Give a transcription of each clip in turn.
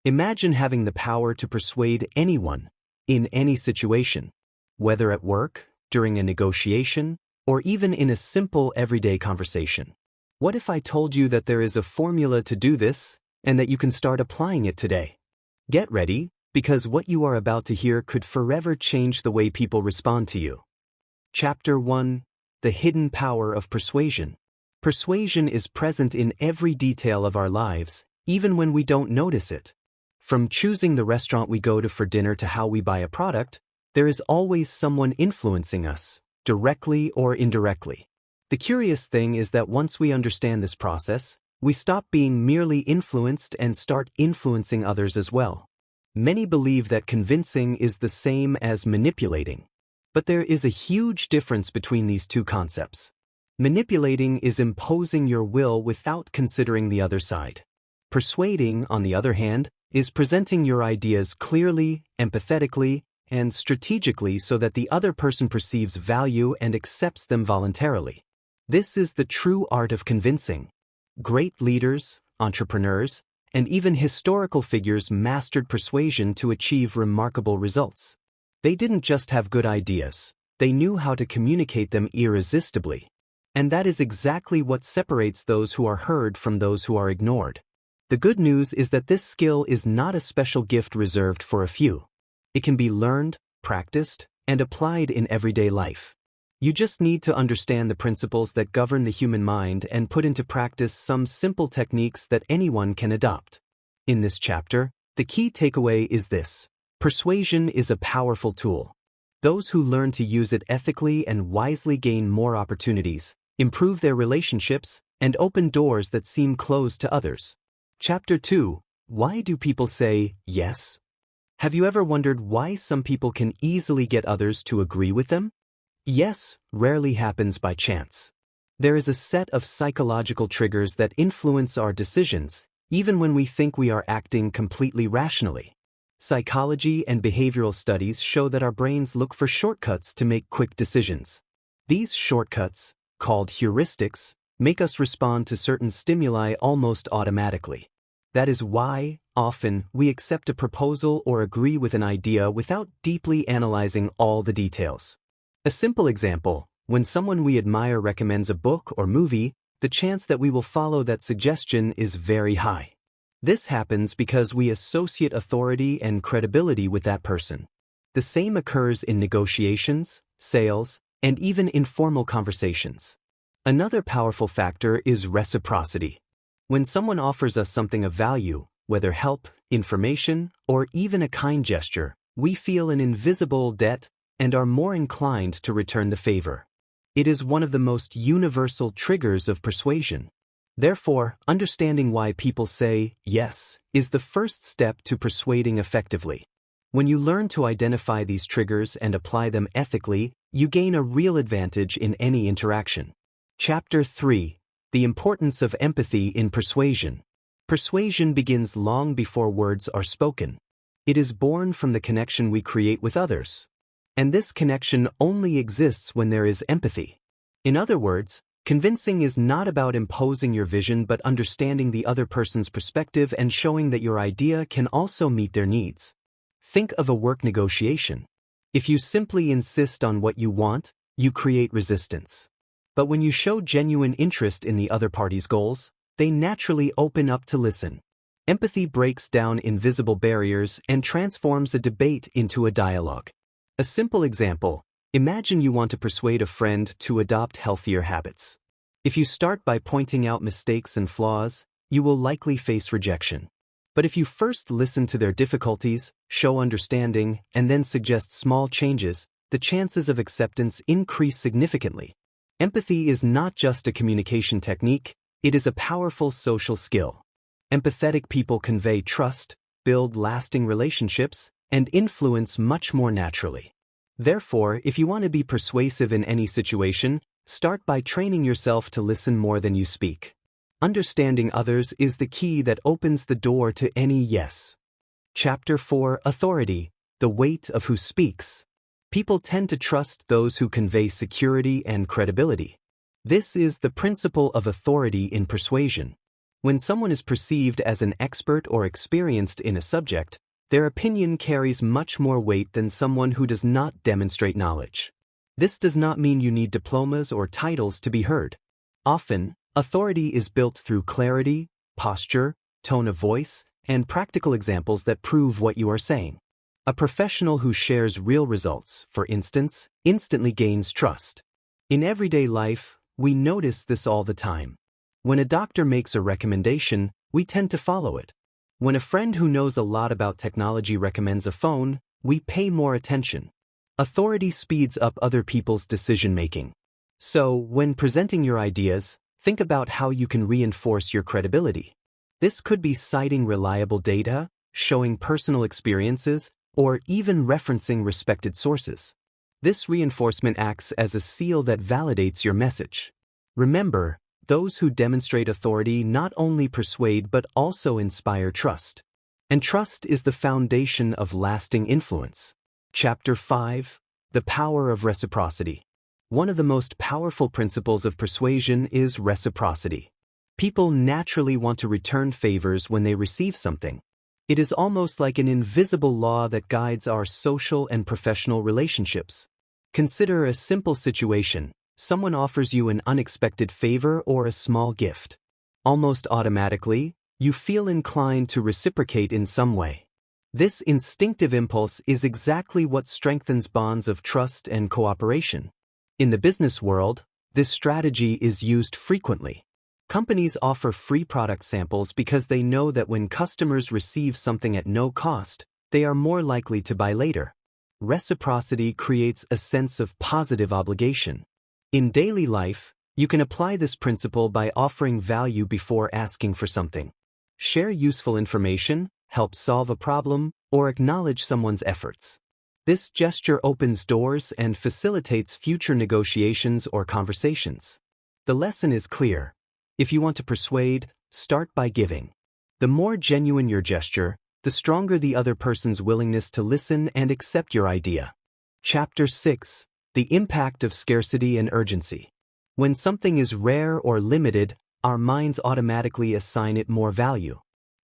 Imagine having the power to persuade anyone, in any situation, whether at work, during a negotiation, or even in a simple everyday conversation. What if I told you that there is a formula to do this, and that you can start applying it today? Get ready, because what you are about to hear could forever change the way people respond to you. Chapter 1: The Hidden Power of Persuasion. Persuasion is present in every detail of our lives, even when we don't notice it. From choosing the restaurant we go to for dinner to how we buy a product, there is always someone influencing us, directly or indirectly. The curious thing is that once we understand this process, we stop being merely influenced and start influencing others as well. Many believe that convincing is the same as manipulating. But there is a huge difference between these two concepts. Manipulating is imposing your will without considering the other side. Persuading, on the other hand, is presenting your ideas clearly, empathetically, and strategically so that the other person perceives value and accepts them voluntarily. This is the true art of convincing. Great leaders, entrepreneurs, and even historical figures mastered persuasion to achieve remarkable results. They didn't just have good ideas, they knew how to communicate them irresistibly. And that is exactly what separates those who are heard from those who are ignored. The good news is that this skill is not a special gift reserved for a few. It can be learned, practiced, and applied in everyday life. You just need to understand the principles that govern the human mind and put into practice some simple techniques that anyone can adopt. In this chapter, the key takeaway is this: persuasion is a powerful tool. Those who learn to use it ethically and wisely gain more opportunities, improve their relationships, and open doors that seem closed to others. Chapter 2: Why do people say yes? Have you ever wondered why some people can easily get others to agree with them? Yes rarely happens by chance. There is a set of psychological triggers that influence our decisions, even when we think we are acting completely rationally. Psychology and behavioral studies show that our brains look for shortcuts to make quick decisions. These shortcuts, called heuristics, make us respond to certain stimuli almost automatically. That is why, often, we accept a proposal or agree with an idea without deeply analyzing all the details. A simple example: when someone we admire recommends a book or movie, the chance that we will follow that suggestion is very high. This happens because we associate authority and credibility with that person. The same occurs in negotiations, sales, and even informal conversations. Another powerful factor is reciprocity. When someone offers us something of value, whether help, information, or even a kind gesture, we feel an invisible debt and are more inclined to return the favor. It is one of the most universal triggers of persuasion. Therefore, understanding why people say yes is the first step to persuading effectively. When you learn to identify these triggers and apply them ethically, you gain a real advantage in any interaction. Chapter 3: The Importance of Empathy in Persuasion. Persuasion begins long before words are spoken. It is born from the connection we create with others. And this connection only exists when there is empathy. In other words, convincing is not about imposing your vision but understanding the other person's perspective and showing that your idea can also meet their needs. Think of a work negotiation. If you simply insist on what you want, you create resistance. But when you show genuine interest in the other party's goals, they naturally open up to listen. Empathy breaks down invisible barriers and transforms a debate into a dialogue. A simple example: imagine you want to persuade a friend to adopt healthier habits. If you start by pointing out mistakes and flaws, you will likely face rejection. But if you first listen to their difficulties, show understanding, and then suggest small changes, the chances of acceptance increase significantly. Empathy is not just a communication technique, it is a powerful social skill. Empathetic people convey trust, build lasting relationships, and influence much more naturally. Therefore, if you want to be persuasive in any situation, start by training yourself to listen more than you speak. Understanding others is the key that opens the door to any yes. Chapter 4: Authority: The Weight of Who Speaks. People tend to trust those who convey security and credibility. This is the principle of authority in persuasion. When someone is perceived as an expert or experienced in a subject, their opinion carries much more weight than someone who does not demonstrate knowledge. This does not mean you need diplomas or titles to be heard. Often, authority is built through clarity, posture, tone of voice, and practical examples that prove what you are saying. A professional who shares real results, for instance, instantly gains trust. In everyday life, we notice this all the time. When a doctor makes a recommendation, we tend to follow it. When a friend who knows a lot about technology recommends a phone, we pay more attention. Authority speeds up other people's decision-making. So, when presenting your ideas, think about how you can reinforce your credibility. This could be citing reliable data, showing personal experiences, or even referencing respected sources. This reinforcement acts as a seal that validates your message. Remember, those who demonstrate authority not only persuade but also inspire trust. And trust is the foundation of lasting influence. Chapter 5: The Power of Reciprocity. One of the most powerful principles of persuasion is reciprocity. People naturally want to return favors when they receive something. It is almost like an invisible law that guides our social and professional relationships. Consider a simple situation. Someone offers you an unexpected favor or a small gift. Almost automatically, you feel inclined to reciprocate in some way. This instinctive impulse is exactly what strengthens bonds of trust and cooperation. In the business world, this strategy is used frequently. Companies offer free product samples because they know that when customers receive something at no cost, they are more likely to buy later. Reciprocity creates a sense of positive obligation. In daily life, you can apply this principle by offering value before asking for something. Share useful information, help solve a problem, or acknowledge someone's efforts. This gesture opens doors and facilitates future negotiations or conversations. The lesson is clear. If you want to persuade, start by giving. The more genuine your gesture, the stronger the other person's willingness to listen and accept your idea. Chapter 6: The Impact of Scarcity and Urgency. When something is rare or limited, our minds automatically assign it more value.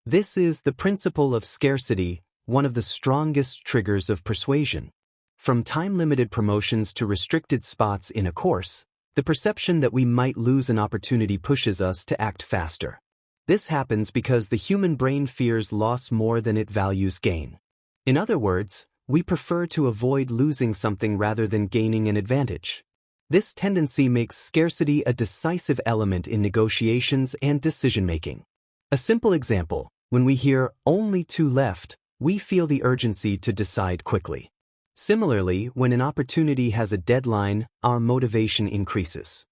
This is the principle of scarcity, one of the strongest triggers of persuasion. From time-limited promotions to restricted spots in a course, the perception that we might lose an opportunity pushes us to act faster. This happens because the human brain fears loss more than it values gain. In other words, we prefer to avoid losing something rather than gaining an advantage. This tendency makes scarcity a decisive element in negotiations and decision-making. A simple example: when we hear "only two left," we feel the urgency to decide quickly. Similarly, when an opportunity has a deadline, our motivation increases.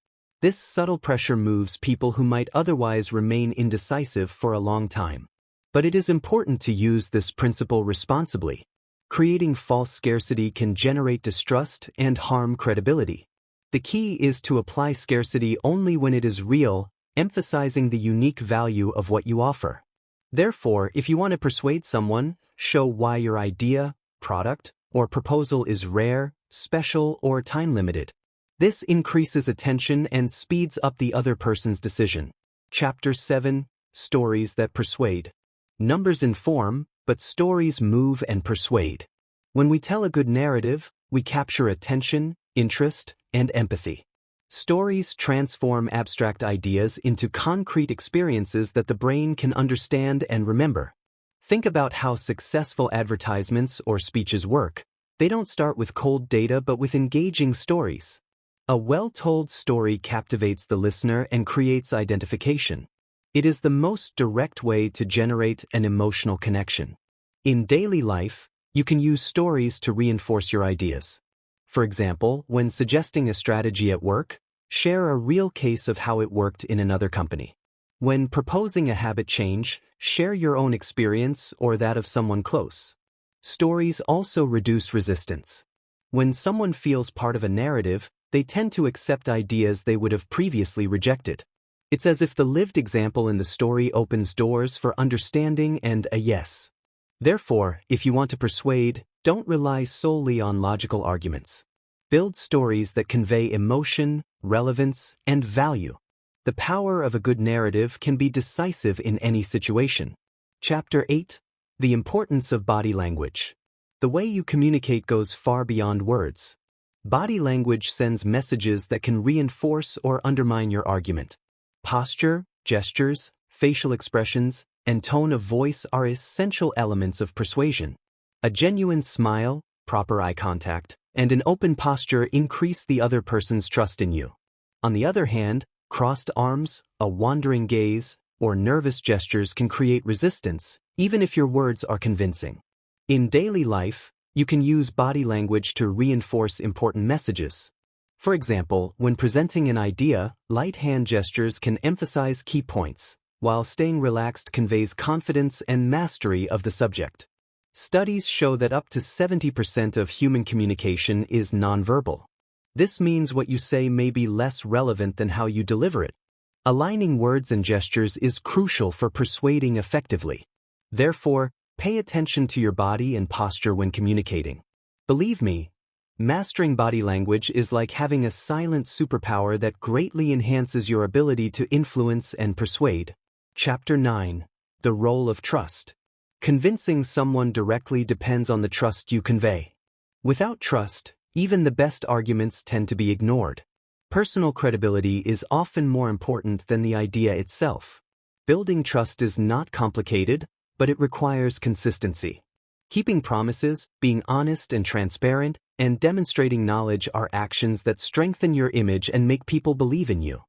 This subtle pressure moves people who might otherwise remain indecisive for a long time. But it is important to use this principle responsibly. Creating false scarcity can generate distrust and harm credibility. The key is to apply scarcity only when it is real, emphasizing the unique value of what you offer. Therefore, if you want to persuade someone, show why your idea, product, or proposal is rare, special, or time-limited. This increases attention and speeds up the other person's decision. Chapter 7: Stories that Persuade. Numbers inform, but stories move and persuade. When we tell a good narrative, we capture attention, interest, and empathy. Stories transform abstract ideas into concrete experiences that the brain can understand and remember. Think about how successful advertisements or speeches work. They don't start with cold data but with engaging stories. A well-told story captivates the listener and creates identification. It is the most direct way to generate an emotional connection. In daily life, you can use stories to reinforce your ideas. For example, when suggesting a strategy at work, share a real case of how it worked in another company. When proposing a habit change, share your own experience or that of someone close. Stories also reduce resistance. When someone feels part of a narrative, they tend to accept ideas they would have previously rejected. It's as if the lived example in the story opens doors for understanding and a yes. Therefore, if you want to persuade, don't rely solely on logical arguments. Build stories that convey emotion, relevance, and value. The power of a good narrative can be decisive in any situation. Chapter 8. The importance of body language. The way you communicate goes far beyond words. Body language sends messages that can reinforce or undermine your argument. Posture, gestures, facial expressions, and tone of voice are essential elements of persuasion. A genuine smile, proper eye contact, and an open posture increase the other person's trust in you. On the other hand, crossed arms, a wandering gaze, or nervous gestures can create resistance, even if your words are convincing. In daily life, you can use body language to reinforce important messages. For example, when presenting an idea, light hand gestures can emphasize key points, while staying relaxed conveys confidence and mastery of the subject. Studies show that up to 70% of human communication is nonverbal. This means what you say may be less relevant than how you deliver it. Aligning words and gestures is crucial for persuading effectively. Therefore, pay attention to your body and posture when communicating. Believe me, mastering body language is like having a silent superpower that greatly enhances your ability to influence and persuade. Chapter 9. The role of trust. Convincing someone directly depends on the trust you convey. Without trust, even the best arguments tend to be ignored. Personal credibility is often more important than the idea itself. Building trust is not complicated, but it requires consistency. Keeping promises, being honest and transparent, and demonstrating knowledge are actions that strengthen your image and make people believe in you.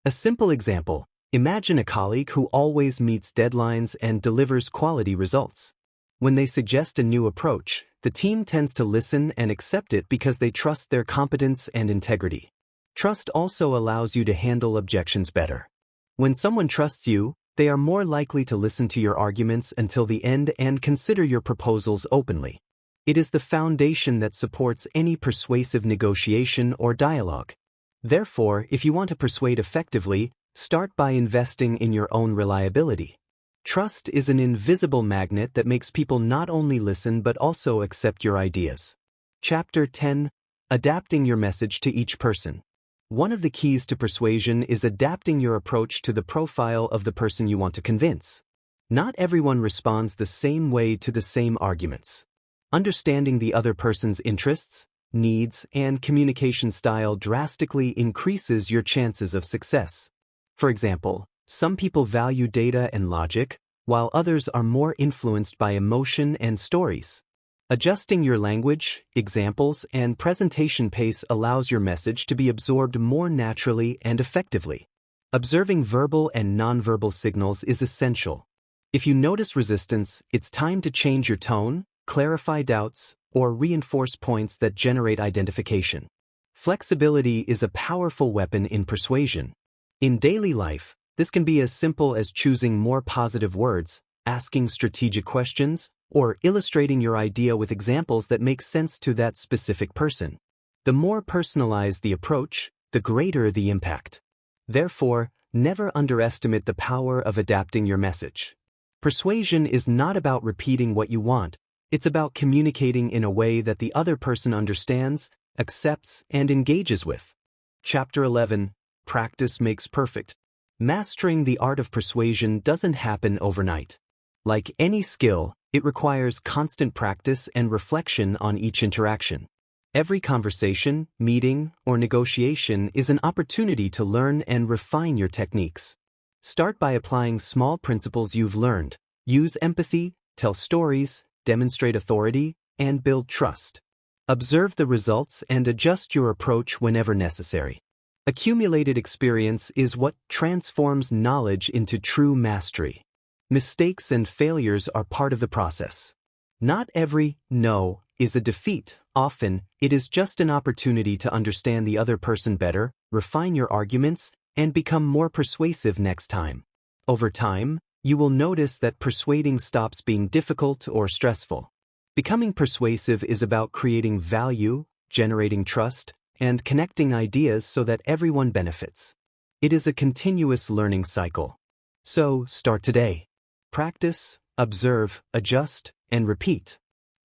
A simple example: imagine a colleague who always meets deadlines and delivers quality results. When they suggest a new approach, the team tends to listen and accept it because they trust their competence and integrity. Trust also allows you to handle objections better. When someone trusts you, they are more likely to listen to your arguments until the end and consider your proposals openly. It is the foundation that supports any persuasive negotiation or dialogue. Therefore, if you want to persuade effectively, start by investing in your own reliability. Trust is an invisible magnet that makes people not only listen but also accept your ideas. Chapter 10. Adapting your message to each person. One of the keys to persuasion is adapting your approach to the profile of the person you want to convince. Not everyone responds the same way to the same arguments. Understanding the other person's interests, needs, and communication style drastically increases your chances of success. For example, some people value data and logic, while others are more influenced by emotion and stories. Adjusting your language, examples, and presentation pace allows your message to be absorbed more naturally and effectively. Observing verbal and nonverbal signals is essential. If you notice resistance, it's time to change your tone, clarify doubts, or reinforce points that generate identification. Flexibility is a powerful weapon in persuasion. In daily life, this can be as simple as choosing more positive words, asking strategic questions, or illustrating your idea with examples that make sense to that specific person. The more personalized the approach, the greater the impact. Therefore, never underestimate the power of adapting your message. Persuasion is not about repeating what you want, it's about communicating in a way that the other person understands, accepts, and engages with. Chapter 11. Practice makes perfect. Mastering the art of persuasion doesn't happen overnight. Like any skill, it requires constant practice and reflection on each interaction. Every conversation, meeting, or negotiation is an opportunity to learn and refine your techniques. Start by applying small principles you've learned. Use empathy, tell stories, demonstrate authority, and build trust. Observe the results and adjust your approach whenever necessary. Accumulated experience is what transforms knowledge into true mastery. Mistakes and failures are part of the process. Not every no is a defeat. Often, it is just an opportunity to understand the other person better, refine your arguments, and become more persuasive next time. Over time, you will notice that persuading stops being difficult or stressful. Becoming persuasive is about creating value, generating trust, and connecting ideas so that everyone benefits. It is a continuous learning cycle. So, start today. Practice, observe, adjust, and repeat.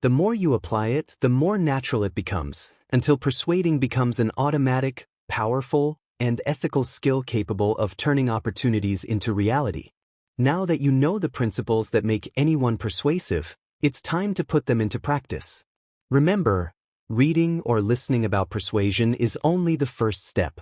The more you apply it, the more natural it becomes, until persuading becomes an automatic, powerful, and ethical skill capable of turning opportunities into reality. Now that you know the principles that make anyone persuasive, it's time to put them into practice. Remember, reading or listening about persuasion is only the first step.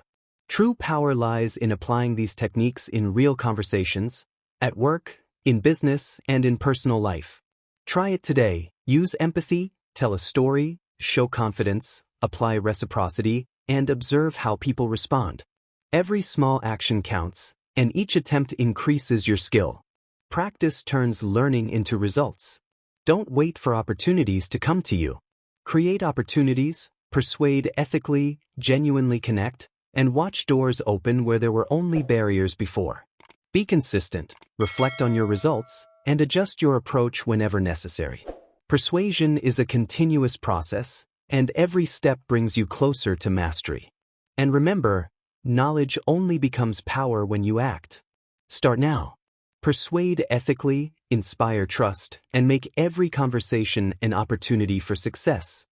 True power lies in applying these techniques in real conversations, at work, in business, and in personal life. Try it today. Use empathy, tell a story, show confidence, apply reciprocity, and observe how people respond. Every small action counts, and each attempt increases your skill. Practice turns learning into results. Don't wait for opportunities to come to you. Create opportunities, persuade ethically, genuinely connect, and watch doors open where there were only barriers before. Be consistent, reflect on your results, and adjust your approach whenever necessary. Persuasion is a continuous process, and every step brings you closer to mastery. And remember, knowledge only becomes power when you act. Start now. Persuade ethically, inspire trust, and make every conversation an opportunity for success.